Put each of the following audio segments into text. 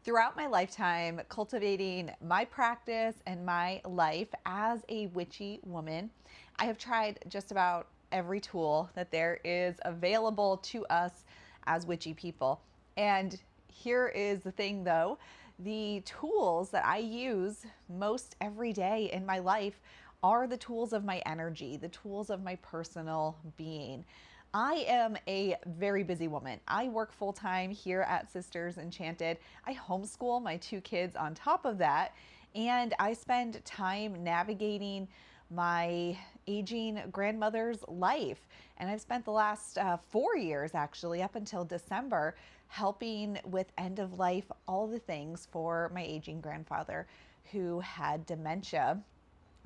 Throughout my lifetime, cultivating my practice and my life as a witchy woman, I have tried just about every tool that there is available to us as witchy people. And here is the thing though, the tools that I use most every day in my life are the tools of my energy, the tools of my personal being. I am a very busy woman. I work full time here at Sisters Enchanted. I homeschool my two kids on top of that, and I spend time navigating my aging grandmother's life. And I've spent the last 4 years, actually, up until December, helping with end of life, all the things for my aging grandfather who had dementia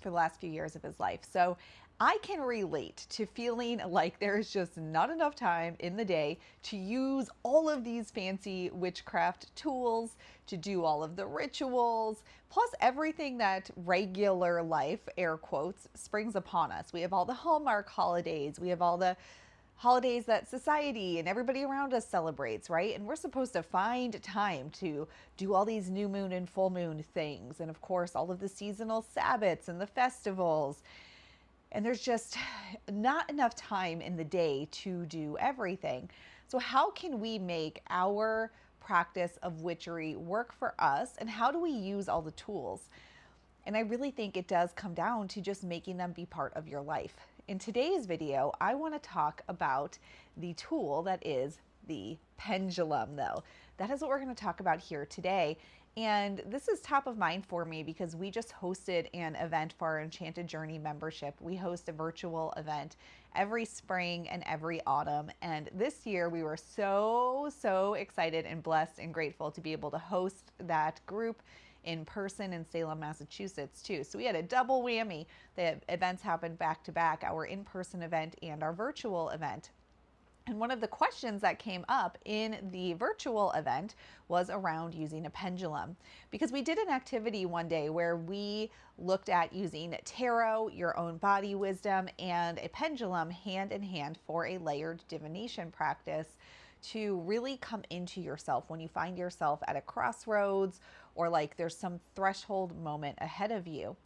for the last few years of his life. So I can relate to feeling like there's just not enough time in the day to use all of these fancy witchcraft tools, to do all of the rituals, plus everything that regular life, air quotes, springs upon us. We have all the Hallmark holidays, we have all the holidays that society and everybody around us celebrates, right? And we're supposed to find time to do all these new moon and full moon things. And of course, all of the seasonal Sabbats and the festivals. And there's just not enough time in the day to do everything. So how can we make our practice of witchery work for us? And how do we use all the tools? And I really think it does come down to just making them be part of your life. In today's video, I want to talk about the tool that is the pendulum, though. That is what we're going to talk about here today. And this is top of mind for me because we just hosted an event for our Enchanted Journey membership. We host a virtual event every spring and every autumn. And this year we were so excited and blessed and grateful to be able to host that group in person in Salem, Massachusetts too. So we had a double whammy. The events happened back to back, our in-person event and our virtual event. And one of the questions that came up in the virtual event was around using a pendulum. Because we did an activity one day where we looked at using tarot, your own body wisdom, and a pendulum hand in hand for a layered divination practice to really come into yourself when you find yourself at a crossroads or like there's some threshold moment ahead of you.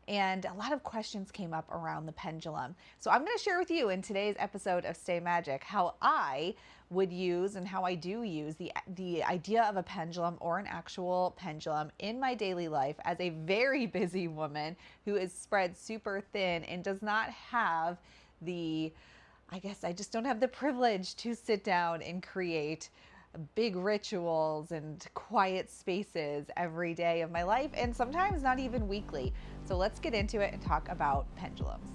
And a lot of questions came up around the pendulum. So I'm going to share with you in today's episode of Stay Magic how I would use and how I do use the idea of a pendulum or an actual pendulum in my daily life as a very busy woman who is spread super thin and does not have I guess I just don't have the privilege to sit down and create big rituals and quiet spaces every day of my life, and sometimes not even weekly. So let's get into it and talk about pendulums.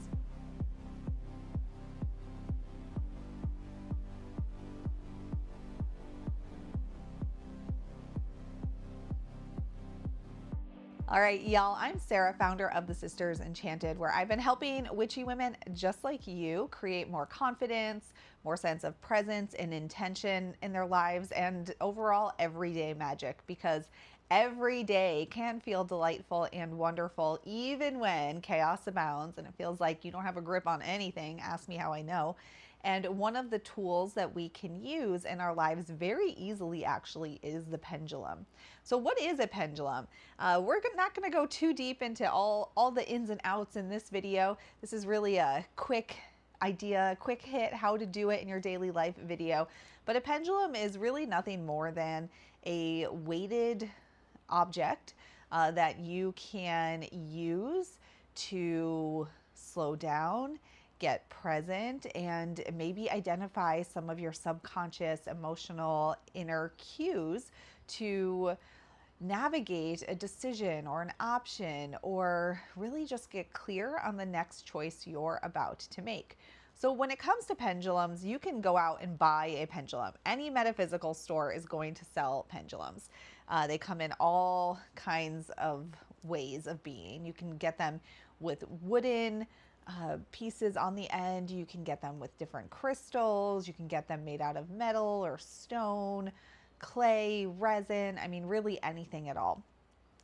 All right, y'all, I'm Sarah, founder of the Sisters Enchanted, where I've been helping witchy women just like you create more confidence, more sense of presence and intention in their lives, and overall everyday magic, because every day can feel delightful and wonderful, even when chaos abounds and it feels like you don't have a grip on anything. Ask me how I know. And one of the tools that we can use in our lives very easily actually is the pendulum. So what is a pendulum? We're not going to go too deep into all the ins and outs in this video. This is really a quick idea, quick hit, how to do it in your daily life video. But a pendulum is really nothing more than a weighted object that you can use to slow down, get present, and maybe identify some of your subconscious emotional inner cues to navigate a decision or an option, or really just get clear on the next choice you're about to make. So when it comes to pendulums, you can go out and buy a pendulum. Any metaphysical store is going to sell pendulums. They come in all kinds of ways of being. You can get them with wooden pieces on the end. You can get them with different crystals. You can get them made out of metal or stone, clay, resin. I mean, really anything at all.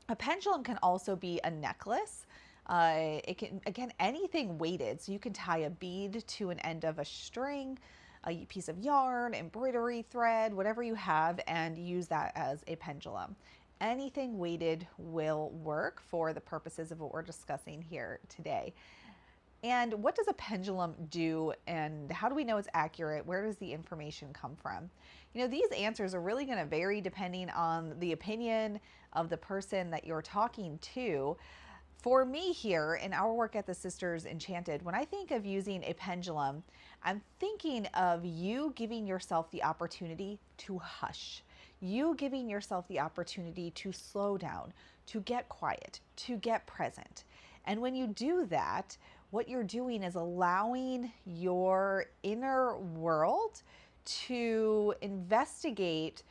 A pendulum can also be a necklace. It can, again, anything weighted. So you can tie a bead to an end of a string. a piece of yarn, embroidery thread, whatever you have, and use that as a pendulum. Anything weighted will work for the purposes of what we're discussing here today. And what does a pendulum do, and how do we know it's accurate? Where does the information come from? These answers are really going to vary depending on the opinion of the person that you're talking to. For me here in our work at the Sisters Enchanted, when I think of using a pendulum, I'm thinking of you giving yourself the opportunity to hush, you giving yourself the opportunity to slow down, to get quiet, to get present. And when you do that, what you're doing is allowing your inner world to investigate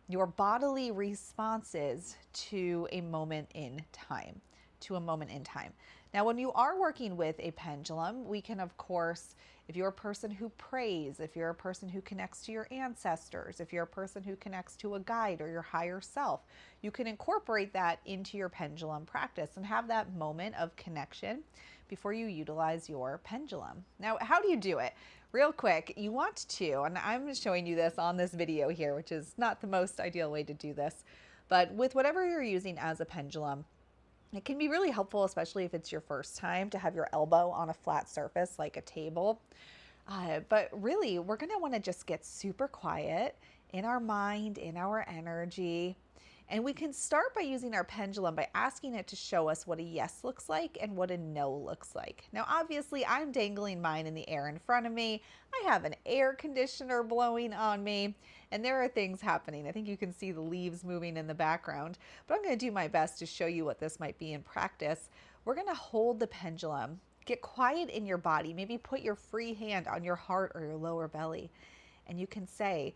your bodily responses to a moment in time. Now, when you are working with a pendulum, we can, of course, if you're a person who prays, if you're a person who connects to your ancestors, if you're a person who connects to a guide or your higher self, you can incorporate that into your pendulum practice and have that moment of connection before you utilize your pendulum. Now, how do you do it? Real quick, you want to, and I'm showing you this on this video here, which is not the most ideal way to do this, but with whatever you're using as a pendulum, it can be really helpful, especially if it's your first time, to have your elbow on a flat surface like a table. But really, we're going to want to just get super quiet in our mind, in our energy. And we can start by using our pendulum by asking it to show us what a yes looks like and what a no looks like. Now, obviously, I'm dangling mine in the air in front of me. I have an air conditioner blowing on me, and there are things happening. I think you can see the leaves moving in the background, but I'm going to do my best to show you what this might be in practice. We're going to hold the pendulum, get quiet in your body, maybe put your free hand on your heart or your lower belly, and you can say,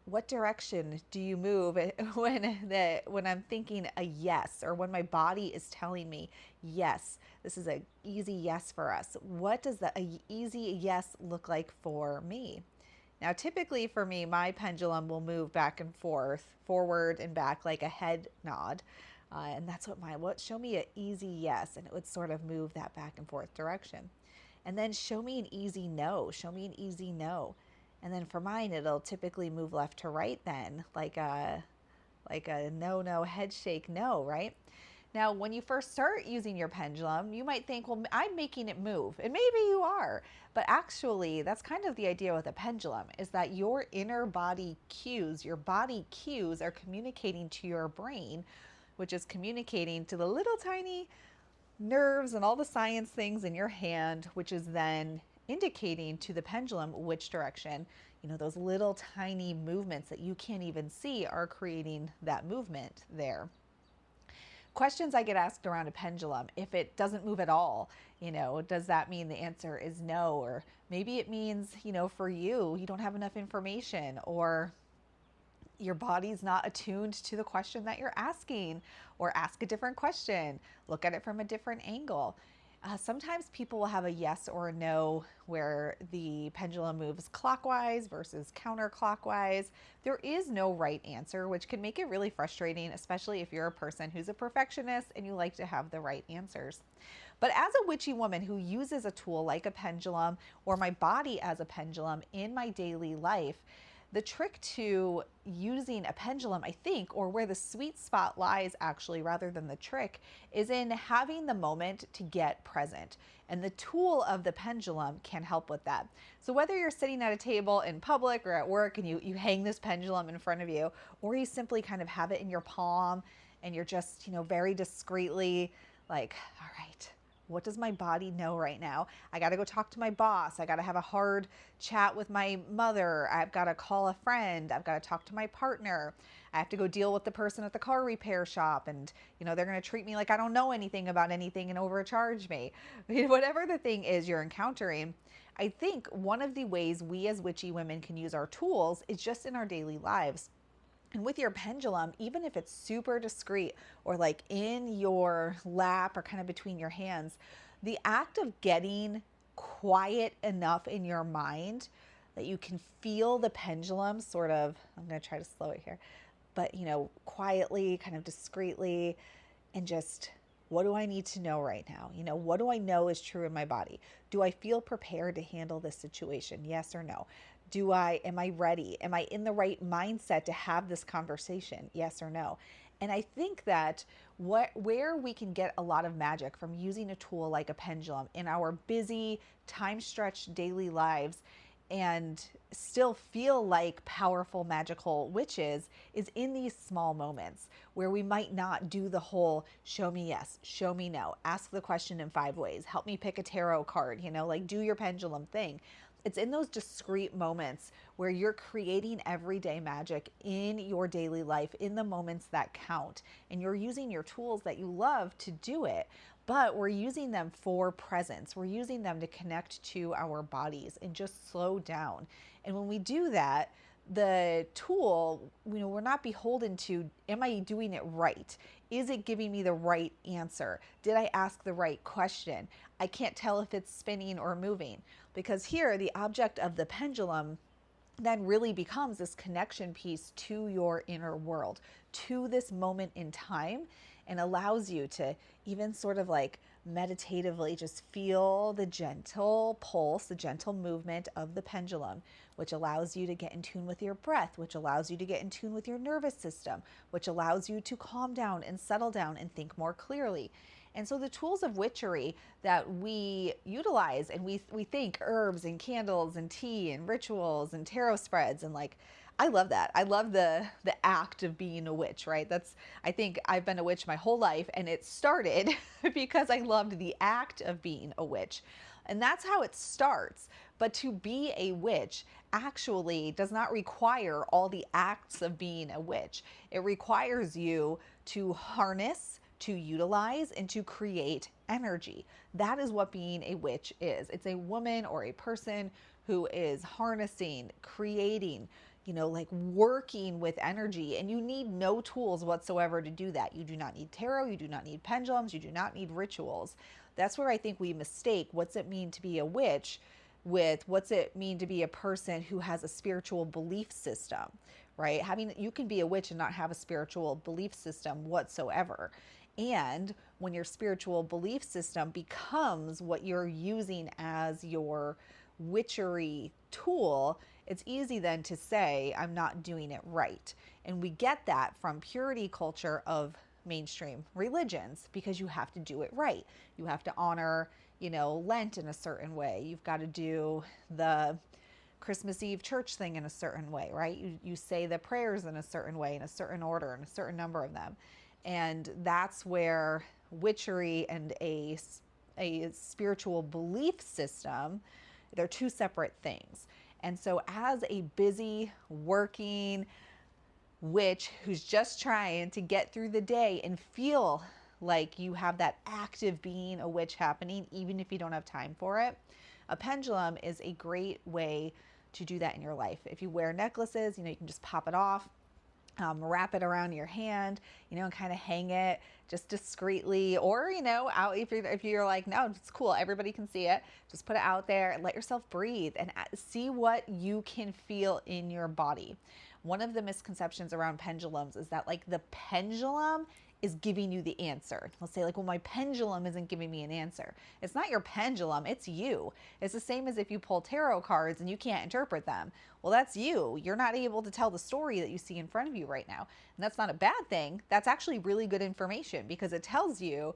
what direction do you move when I'm thinking a yes, or when my body is telling me, yes, this is an easy yes for us. What does an easy yes look like for me? Now, typically for me, my pendulum will move back and forth, forward and back like a head nod. And that's show me an easy yes. And it would sort of move that back and forth direction. And then show me an easy no. And then for mine, it'll typically move left to right then, like a no, head shake no, right? Now, when you first start using your pendulum, you might think, well, I'm making it move. And maybe you are. But actually, that's kind of the idea with a pendulum, is that your inner body cues, your body cues are communicating to your brain, which is communicating to the little tiny nerves and all the science things in your hand, which is then indicating to the pendulum which direction, those little tiny movements that you can't even see are creating that movement there. Questions I get asked around a pendulum: if it doesn't move at all, does that mean the answer is no? Or maybe it means, for you don't have enough information, or your body's not attuned to the question that you're asking, or ask a different question, look at it from a different angle. Sometimes people will have a yes or a no where the pendulum moves clockwise versus counterclockwise. There is no right answer, which can make it really frustrating, especially if you're a person who's a perfectionist and you like to have the right answers. But as a witchy woman who uses a tool like a pendulum, or my body as a pendulum in my daily life, the trick to using a pendulum, I think, or where the sweet spot lies actually, rather than the trick, is in having the moment to get present. And the tool of the pendulum can help with that. So whether you're sitting at a table in public or at work and you hang this pendulum in front of you, or you simply kind of have it in your palm and you're just, very discreetly like, all right, what does my body know right now? I got to go talk to my boss. I got to have a hard chat with my mother. I've got to call a friend. I've got to talk to my partner. I have to go deal with the person at the car repair shop, and they're going to treat me like I don't know anything about anything and overcharge me. Whatever the thing is you're encountering, I think one of the ways we as witchy women can use our tools is just in our daily lives. And with your pendulum, even if it's super discreet or like in your lap or kind of between your hands, the act of getting quiet enough in your mind that you can feel the pendulum sort of, I'm going to try to slow it here, but quietly, kind of discreetly, and just, what do I need to know right now? What do I know is true in my body? Do I feel prepared to handle this situation? Yes or no? Am I ready? Am I in the right mindset to have this conversation? Yes or no? And I think that where we can get a lot of magic from using a tool like a pendulum in our busy, time stretched daily lives and still feel like powerful magical witches is in these small moments where we might not do the whole show me yes, show me no, ask the question in 5 ways, help me pick a tarot card, like do your pendulum thing. It's in those discrete moments where you're creating everyday magic in your daily life, in the moments that count, and you're using your tools that you love to do it. But we're using them for presence. We're using them to connect to our bodies and just slow down. And when we do that, the tool, we're not beholden to, am I doing it right? Is it giving me the right answer? Did I ask the right question? I can't tell if it's spinning or moving, because here the object of the pendulum then really becomes this connection piece to your inner world, to this moment in time, and allows you to even sort of like meditatively just feel the gentle pulse, the gentle movement of the pendulum, which allows you to get in tune with your breath, which allows you to get in tune with your nervous system, which allows you to calm down and settle down and think more clearly. And so the tools of witchery that we utilize, and we think herbs and candles and tea and rituals and tarot spreads, and like, I love that. I love the act of being a witch, right? I think I've been a witch my whole life, and it started because I loved the act of being a witch. And that's how it starts. But to be a witch actually does not require all the acts of being a witch. It requires you to harness, to utilize, and to create energy. That is what being a witch is. It's a woman or a person who is harnessing, creating, like working with energy, and you need no tools whatsoever to do that. You do not need tarot, you do not need pendulums, you do not need rituals. That's where I think we mistake what's it mean to be a witch with what's it mean to be a person who has a spiritual belief system, right? You can be a witch and not have a spiritual belief system whatsoever. And when your spiritual belief system becomes what you're using as your witchery tool, it's easy then to say, I'm not doing it right. And we get that from purity culture of mainstream religions, because you have to do it right. You have to honor, Lent in a certain way. You've got to do the Christmas Eve church thing in a certain way, right? You say the prayers in a certain way, in a certain order, in a certain number of them. And that's where witchery and a spiritual belief system, they're two separate things. And so as a busy, working witch who's just trying to get through the day and feel like you have that active being a witch happening, even if you don't have time for it, a pendulum is a great way to do that in your life. If you wear necklaces, you can just pop it off, wrap it around your hand, and kind of hang it just discreetly, or, out if you're like, no, it's cool, everybody can see it, just put it out there and let yourself breathe and see what you can feel in your body. One of the misconceptions around pendulums is that like the pendulum is giving you the answer. Let's say like, well, my pendulum isn't giving me an answer. It's not your pendulum, it's you. It's the same as if you pull tarot cards and you can't interpret them. Well, that's you. You're not able to tell the story that you see in front of you right now. And that's not a bad thing. That's actually really good information, because it tells you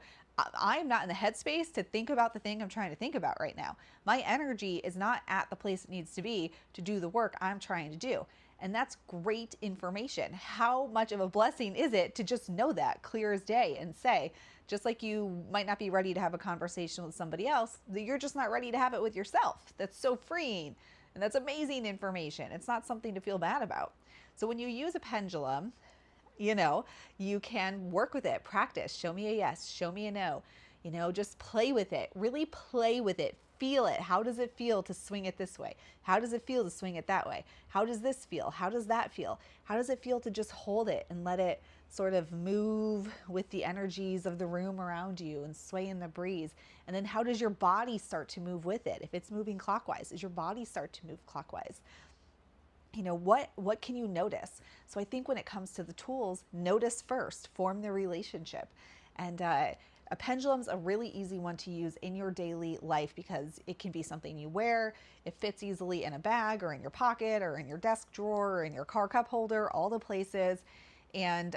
I'm not in the headspace to think about the thing I'm trying to think about right now. My energy is not at the place it needs to be to do the work I'm trying to do. And that's great information. How much of a blessing is it to just know that clear as day and say, just like you might not be ready to have a conversation with somebody else, that you're just not ready to have it with yourself. That's so freeing. And that's amazing information. It's not something to feel bad about. So when you use a pendulum, you can work with it, practice, show me a yes, show me a no, just play with it, really play with it. Feel it. How does it feel to swing it this way? How does it feel to swing it that way? How does this feel? How does that feel? How does it feel to just hold it and let it sort of move with the energies of the room around you and sway in the breeze? And then how does your body start to move with it? If it's moving clockwise, does your body start to move clockwise? What can you notice? So I think when it comes to the tools, notice first, form the relationship. And A pendulum's a really easy one to use in your daily life because it can be something you wear. It fits easily in a bag or in your pocket or in your desk drawer or in your car cup holder, all the places. And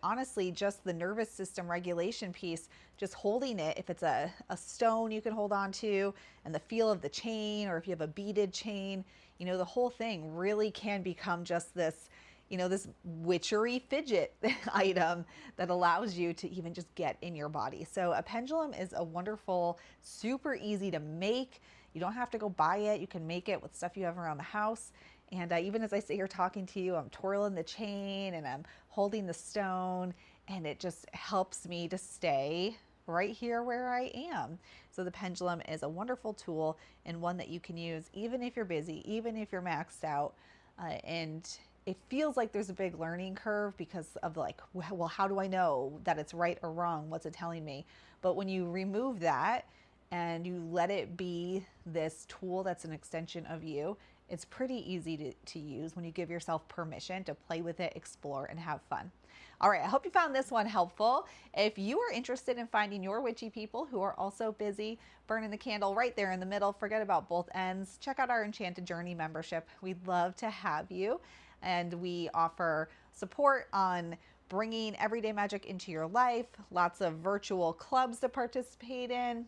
honestly, just the nervous system regulation piece, just holding it, if it's a stone you can hold on to, and the feel of the chain, or if you have a beaded chain, you know, the whole thing really can become just this, you know, this witchery fidget item that allows you to even just get in your body. So a pendulum is a wonderful, super easy to make. You don't have to go buy it. You can make it with stuff you have around the house. And even as I sit here talking to you, I'm twirling the chain and I'm holding the stone, and it just helps me to stay right here where I am. So the pendulum is a wonderful tool, and one that you can use even if you're busy, even if you're maxed out. And it feels like there's a big learning curve because of like, well, how do I know that it's right or wrong? What's it telling me? But when you remove that and you let it be this tool that's an extension of you, it's pretty easy to use when you give yourself permission to play with it, explore, and have fun. All right, I hope you found this one helpful. If you are interested in finding your witchy people who are also busy burning the candle right there in the middle, forget about both ends, check out our Enchanted Journey membership. We'd love to have you. And we offer support on bringing everyday magic into your life, lots of virtual clubs to participate in.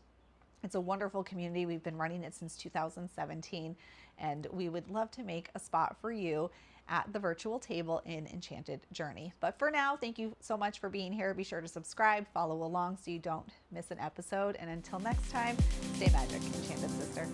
It's a wonderful community. We've been running it since 2017, and we would love to make a spot for you at the virtual table in Enchanted Journey. But for now, thank you so much for being here. Be sure to subscribe, follow along so you don't miss an episode. And until next time, stay magic, Enchanted Sister.